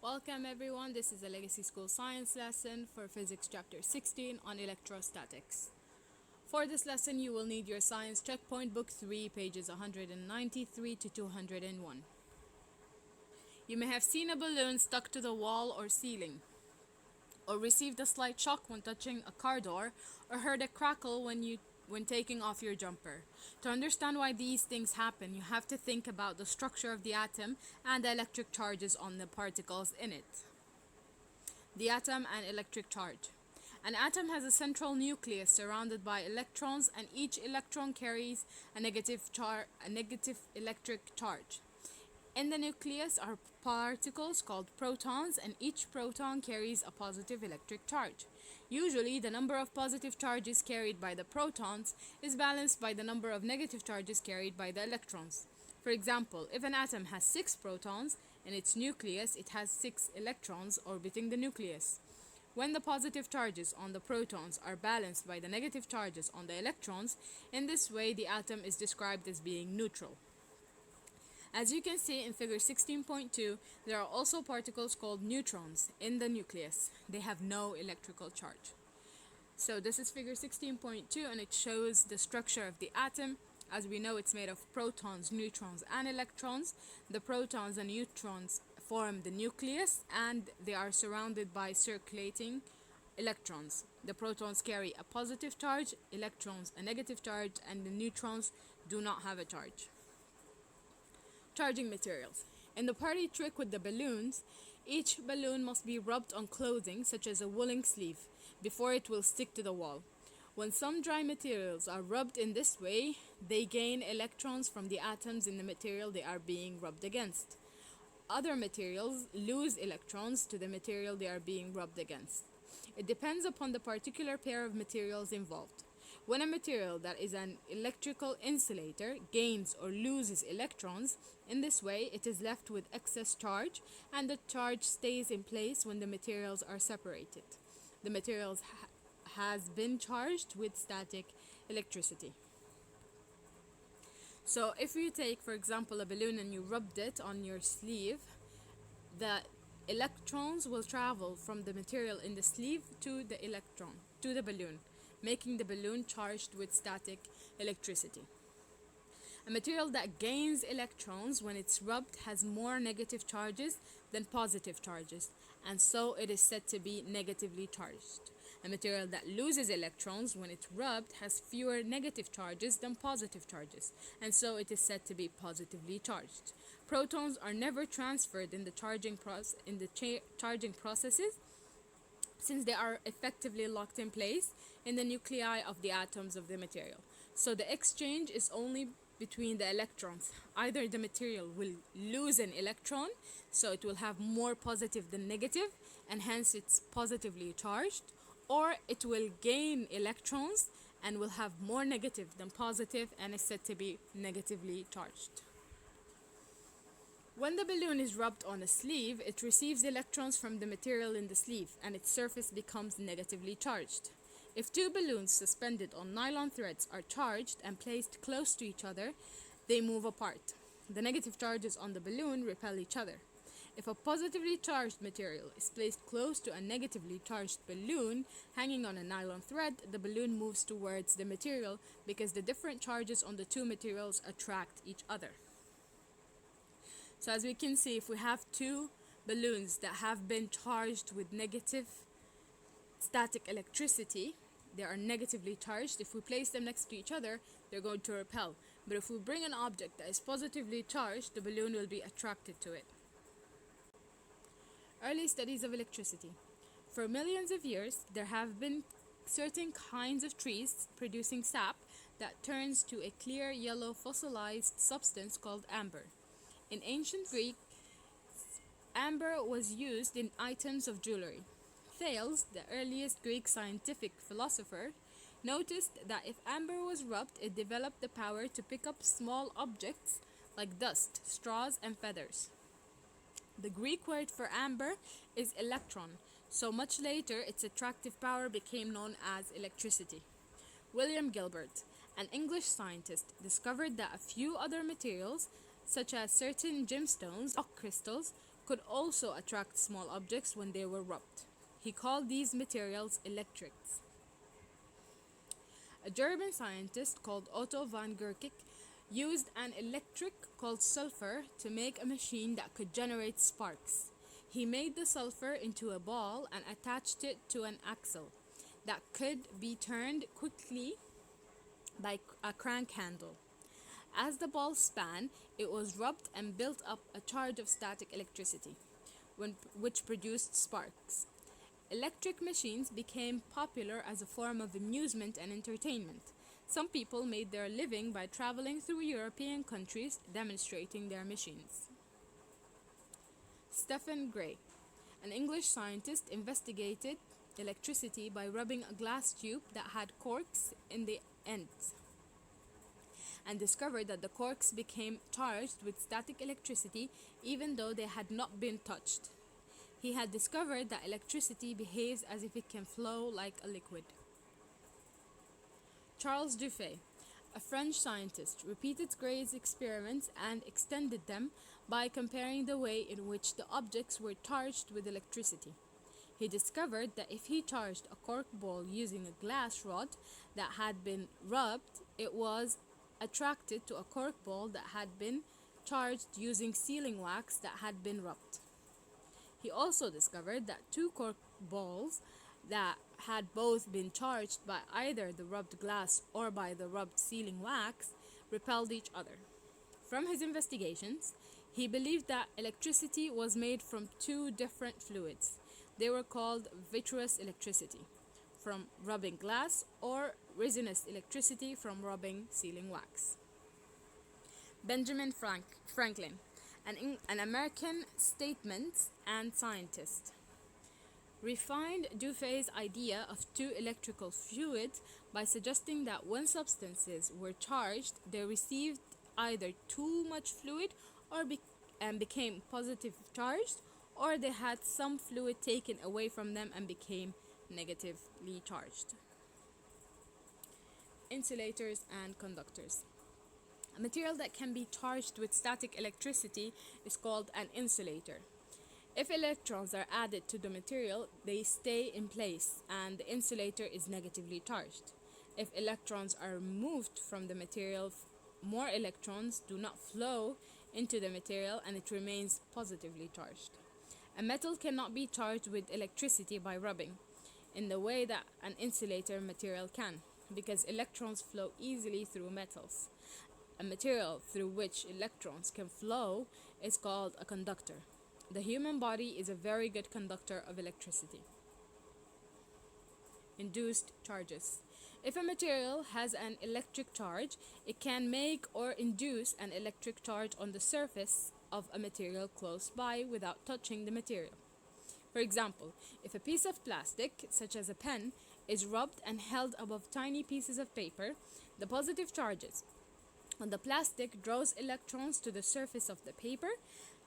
Welcome everyone, this is a Legacy School Science lesson for Physics Chapter 16 on electrostatics. For this lesson you will need your Science Checkpoint Book 3, pages 193 to 201. You may have seen a balloon stuck to the wall or ceiling, or received a slight shock when touching a car door, or heard a crackle when taking off your jumper. To understand why these things happen, you have to think about the structure of the atom and the electric charges on the particles in it. The atom and electric charge. An atom has a central nucleus surrounded by electrons, and each electron carries a negative electric charge. In the nucleus are particles called protons, and each proton carries a positive electric charge. Usually, the number of positive charges carried by the protons is balanced by the number of negative charges carried by the electrons. For example, if an atom has 6 protons in its nucleus, it has 6 electrons orbiting the nucleus. When the positive charges on the protons are balanced by the negative charges on the electrons, in this way the atom is described as being neutral. As you can see in figure 16.2, there are also particles called neutrons in the nucleus. They have no electrical charge. So this is figure 16.2, and it shows the structure of the atom. As we know, it's made of protons, neutrons, and electrons. The protons and neutrons form the nucleus, and they are surrounded by circulating electrons. The protons carry a positive charge, electrons a negative charge, and the neutrons do not have a charge. Charging materials. In the party trick with the balloons, each balloon must be rubbed on clothing, such as a woolen sleeve, before it will stick to the wall. When some dry materials are rubbed in this way, they gain electrons from the atoms in the material they are being rubbed against. Other materials lose electrons to the material they are being rubbed against. It depends upon the particular pair of materials involved. When a material that is an electrical insulator gains or loses electrons, in this way it is left with excess charge, and the charge stays in place when the materials are separated. The materials has been charged with static electricity. So if you take, for example, a balloon and you rubbed it on your sleeve, the electrons will travel from the material in the sleeve to the balloon, making the balloon charged with static electricity. A material that gains electrons when it's rubbed has more negative charges than positive charges, and so it is said to be negatively charged. A material that loses electrons when it's rubbed has fewer negative charges than positive charges, and so it is said to be positively charged. Protons are never transferred in the charging processes, since they are effectively locked in place in the nuclei of the atoms of the material. So the exchange is only between the electrons. Either the material will lose an electron, so it will have more positive than negative, and hence it's positively charged, or it will gain electrons and will have more negative than positive and is said to be negatively charged. When the balloon is rubbed on a sleeve, it receives electrons from the material in the sleeve, and its surface becomes negatively charged. If two balloons suspended on nylon threads are charged and placed close to each other, they move apart. The negative charges on the balloon repel each other. If a positively charged material is placed close to a negatively charged balloon hanging on a nylon thread, the balloon moves towards the material because the different charges on the two materials attract each other. So as we can see, if we have two balloons that have been charged with negative static electricity, they are negatively charged. If we place them next to each other, they're going to repel. But if we bring an object that is positively charged, the balloon will be attracted to it. Early studies of electricity. For millions of years, there have been certain kinds of trees producing sap that turns to a clear yellow fossilized substance called amber. In ancient Greek, amber was used in items of jewelry. Thales, the earliest Greek scientific philosopher, noticed that if amber was rubbed, it developed the power to pick up small objects like dust, straws, and feathers. The Greek word for amber is electron, so much later its attractive power became known as electricity. William Gilbert, an English scientist, discovered that a few other materials, such as certain gemstones, rock crystals, could also attract small objects when they were rubbed. He called these materials electrics. A German scientist called Otto von Guericke used an electric called sulfur to make a machine that could generate sparks. He made the sulfur into a ball and attached it to an axle that could be turned quickly by a crank handle. As the ball span, it was rubbed and built up a charge of static electricity, which produced sparks. Electric machines became popular as a form of amusement and entertainment. Some people made their living by traveling through European countries demonstrating their machines. Stephen Gray, an English scientist, investigated electricity by rubbing a glass tube that had corks in the ends, and discovered that the corks became charged with static electricity even though they had not been touched. He had discovered that electricity behaves as if it can flow like a liquid. Charles Dufay, a French scientist, repeated Gray's experiments and extended them by comparing the way in which the objects were charged with electricity. He discovered that if he charged a cork ball using a glass rod that had been rubbed, it was attracted to a cork ball that had been charged using sealing wax that had been rubbed. He also discovered that two cork balls that had both been charged by either the rubbed glass or by the rubbed sealing wax repelled each other. From his investigations, he believed that electricity was made from two different fluids. They were called vitreous electricity from rubbing glass, or resinous electricity from rubbing sealing wax. Benjamin Franklin, an American statesman and scientist, refined Dufay's idea of two electrical fluids by suggesting that when substances were charged, they received either too much fluid and became positive charged, or they had some fluid taken away from them and became negatively charged. Insulators and conductors. A material that can be charged with static electricity is called an insulator. If electrons are added to the material, they stay in place and the insulator is negatively charged. If electrons are removed from the material, more electrons do not flow into the material and it remains positively charged. A metal cannot be charged with electricity by rubbing in the way that an insulator material can, because electrons flow easily through metals. A material through which electrons can flow is called a conductor. The human body is a very good conductor of electricity. Induced charges. If a material has an electric charge, it can make or induce an electric charge on the surface of a material close by without touching the material. For example, if a piece of plastic, such as a pen, is rubbed and held above tiny pieces of paper, the positive charges on the plastic draws electrons to the surface of the paper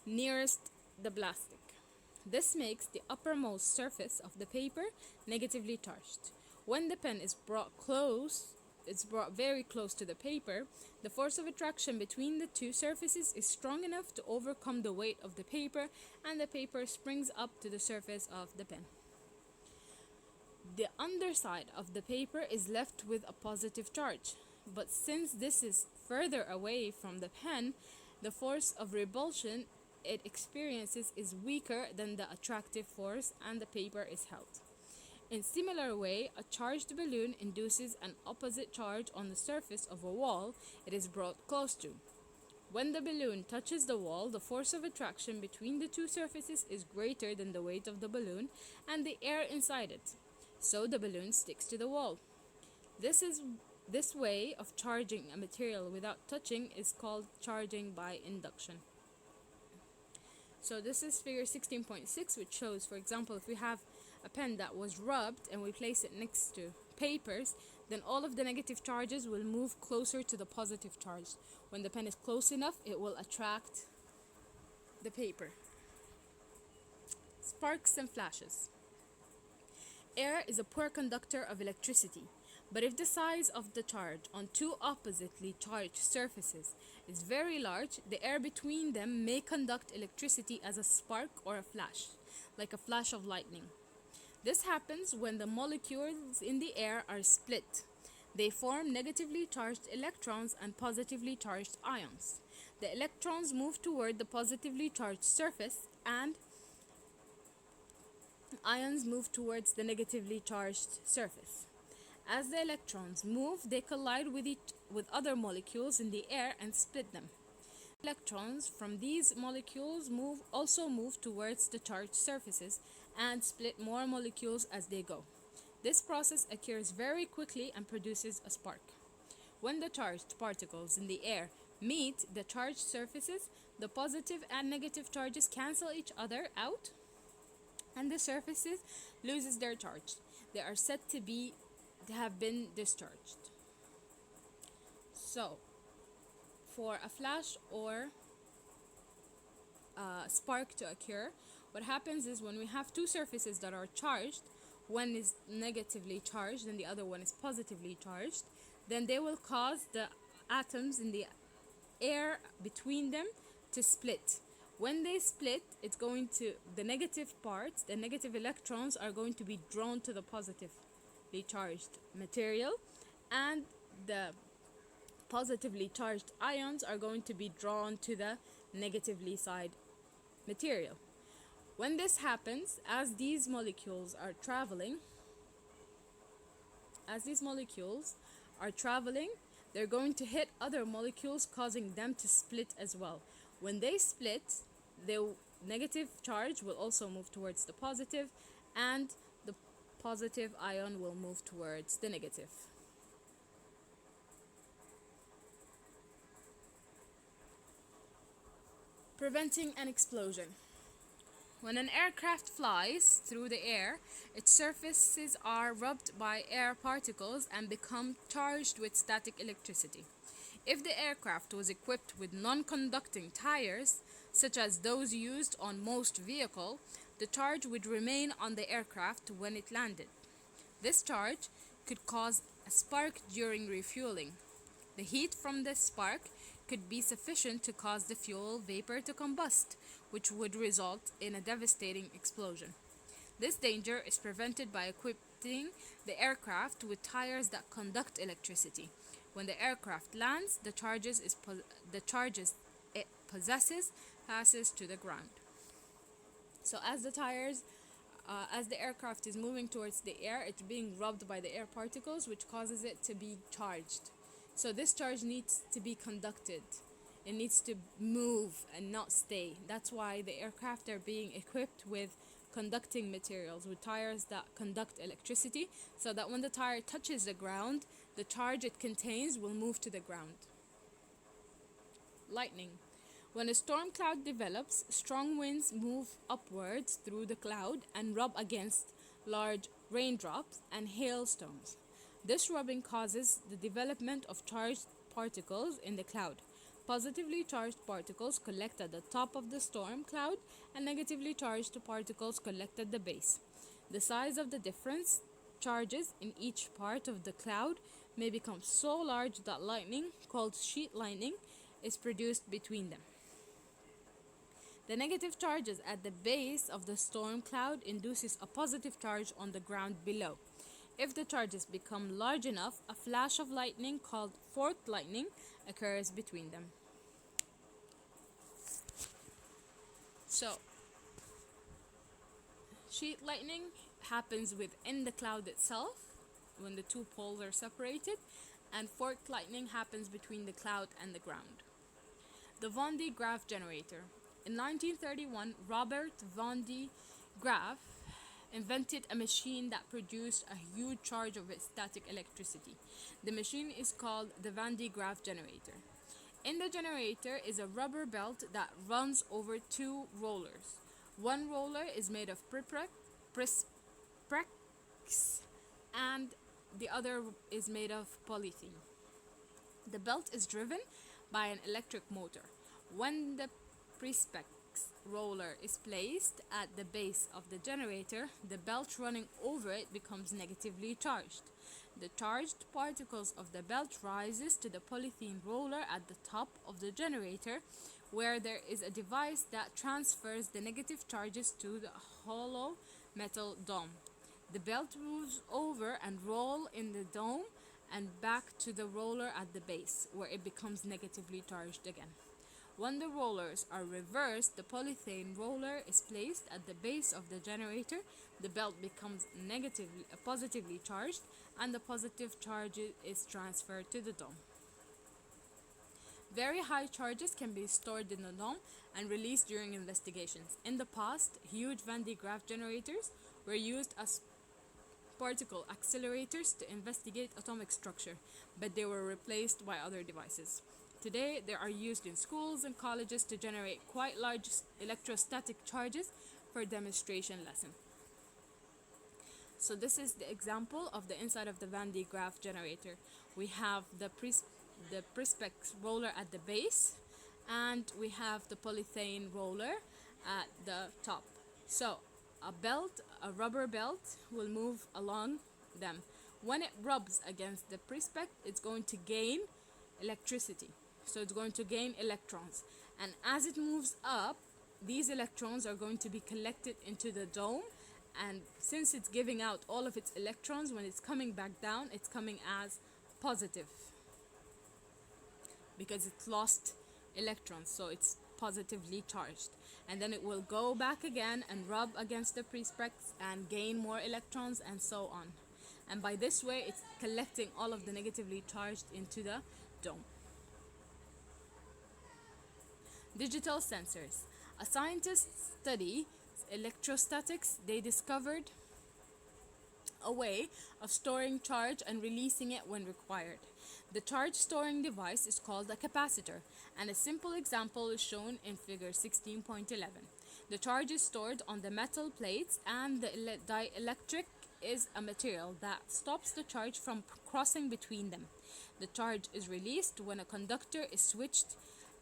nearest the plastic. This makes the uppermost surface of the paper negatively charged. When the pen is brought very close to the paper, the force of attraction between the two surfaces is strong enough to overcome the weight of the paper, and the paper springs up to the surface of the pen. The underside of the paper is left with a positive charge, but since this is further away from the pen, the force of repulsion it experiences is weaker than the attractive force, and the paper is held. In similar way, a charged balloon induces an opposite charge on the surface of a wall it is brought close to. When the balloon touches the wall, the force of attraction between the two surfaces is greater than the weight of the balloon and the air inside it, so the balloon sticks to the wall. This way of charging a material without touching is called charging by induction. So this is figure 16.6, which shows, for example, if we have a pen that was rubbed and we place it next to papers, then all of the negative charges will move closer to the positive charge. When the pen is close enough, it will attract the paper. Sparks and flashes. Air is a poor conductor of electricity, But if the size of the charge on two oppositely charged surfaces is very large, the air between them may conduct electricity as a spark or a flash, like a flash of lightning. This happens when the molecules in the air are split. They form negatively charged electrons and positively charged ions. The electrons move toward the positively charged surface, and ions move towards the negatively charged surface. As the electrons move, they collide with other molecules in the air and split them. Electrons from these molecules also move towards the charged surfaces and split more molecules as they go. This process occurs very quickly and produces a spark. When the charged particles in the air meet the charged surfaces, the positive and negative charges cancel each other out, and the surfaces loses their charge. They are said to have been discharged. So, for a flash or spark to occur, what happens is when we have two surfaces that are charged, one is negatively charged and the other one is positively charged, then they will cause the atoms in the air between them to split. When they split, it's going to, the negative parts, the negative electrons are going to be drawn to the positively charged material, and the positively charged ions are going to be drawn to the negatively side material. When this happens, as these molecules are traveling, they're going to hit other molecules, causing them to split as well. When they split, the negative charge will also move towards the positive, and the positive ion will move towards the negative. Preventing an explosion. When an aircraft flies through the air, its surfaces are rubbed by air particles and become charged with static electricity. If the aircraft was equipped with non-conducting tires, such as those used on most vehicles, the charge would remain on the aircraft when it landed. This charge could cause a spark during refueling. The heat from this spark could be sufficient to cause the fuel vapor to combust, which would result in a devastating explosion. This danger is prevented by equipping the aircraft with tires that conduct electricity. When the aircraft lands, the charges it possesses passes to the ground. So as the aircraft is moving towards the air, it's being rubbed by the air particles, which causes it to be charged. So this charge needs to be conducted. It needs to move and not stay. That's why the aircraft are being equipped with conducting materials, with tires that conduct electricity, so that when the tire touches the ground, the charge it contains will move to the ground. Lightning. When a storm cloud develops, strong winds move upwards through the cloud and rub against large raindrops and hailstones. This rubbing causes the development of charged particles in the cloud. Positively charged particles collect at the top of the storm cloud, and negatively charged particles collect at the base. The size of the difference charges in each part of the cloud may become so large that lightning, called sheet lightning, is produced between them. The negative charges at the base of the storm cloud induces a positive charge on the ground below. If the charges become large enough, a flash of lightning called forked lightning occurs between them. So, sheet lightning happens within the cloud itself when the two poles are separated, and forked lightning happens between the cloud and the ground. The Van de Graaff generator. In 1931, Robert Van de Graaff invented a machine that produced a huge charge of static electricity. The machine is called the Van de Graaff generator. In the generator is a rubber belt that runs over two rollers. One roller is made of Prisprex and the other is made of polythene. The belt is driven by an electric motor. When the Prisprex roller is placed at the base of the generator, the belt running over it becomes negatively charged. The charged particles of the belt rises to the polythene roller at the top of the generator, where there is a device that transfers the negative charges to the hollow metal dome. The belt moves over and roll in the dome and back to the roller at the base, where it becomes negatively charged again. When the rollers are reversed, the polythene roller is placed at the base of the generator, the belt becomes positively charged, and the positive charge is transferred to the dome. Very high charges can be stored in the dome and released during investigations. In the past, huge Van de Graaff generators were used as particle accelerators to investigate atomic structure, but they were replaced by other devices. Today, they are used in schools and colleges to generate quite large electrostatic charges for demonstration lesson. So this is the example of the inside of the Van de Graaff generator. We have the Perspex roller at the base, and we have the polythene roller at the top. So a rubber belt will move along them. When it rubs against the Perspex, it's going to gain electricity. So it's going to gain electrons. And as it moves up, these electrons are going to be collected into the dome. And since it's giving out all of its electrons, when it's coming back down, it's coming as positive, because it's lost electrons, so it's positively charged. And then it will go back again and rub against the Perspex and gain more electrons, and so on. And by this way, it's collecting all of the negatively charged into the dome. Digital sensors. A scientist study electrostatics. They discovered a way of storing charge and releasing it when required. The charge storing device is called a capacitor, and a simple example is shown in figure 16.11. The charge is stored on the metal plates, and the dielectric is a material that stops the charge from crossing between them. The charge is released when a conductor is switched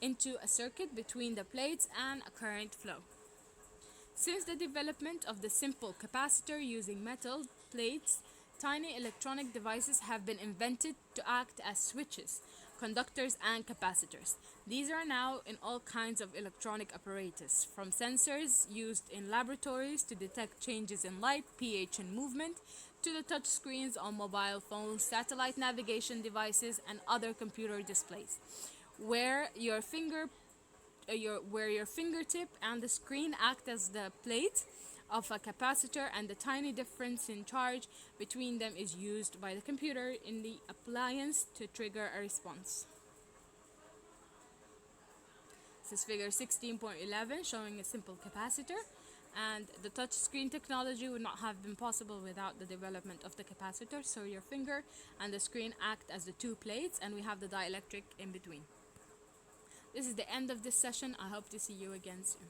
into a circuit between the plates and a current flow. Since the development of the simple capacitor using metal plates, tiny electronic devices have been invented to act as switches, conductors, and capacitors. These are now in all kinds of electronic apparatus, from sensors used in laboratories to detect changes in light, pH, and movement, to the touch screens on mobile phones, satellite navigation devices, and other computer displays, where your fingertip and the screen act as the plate of a capacitor, and the tiny difference in charge between them is used by the computer in the appliance to trigger a response. This is figure 16.11 showing a simple capacitor, and the touch screen technology would not have been possible without the development of the capacitor. So your finger and the screen act as the two plates, and we have the dielectric in between. This is the end of this session. I hope to see you again soon.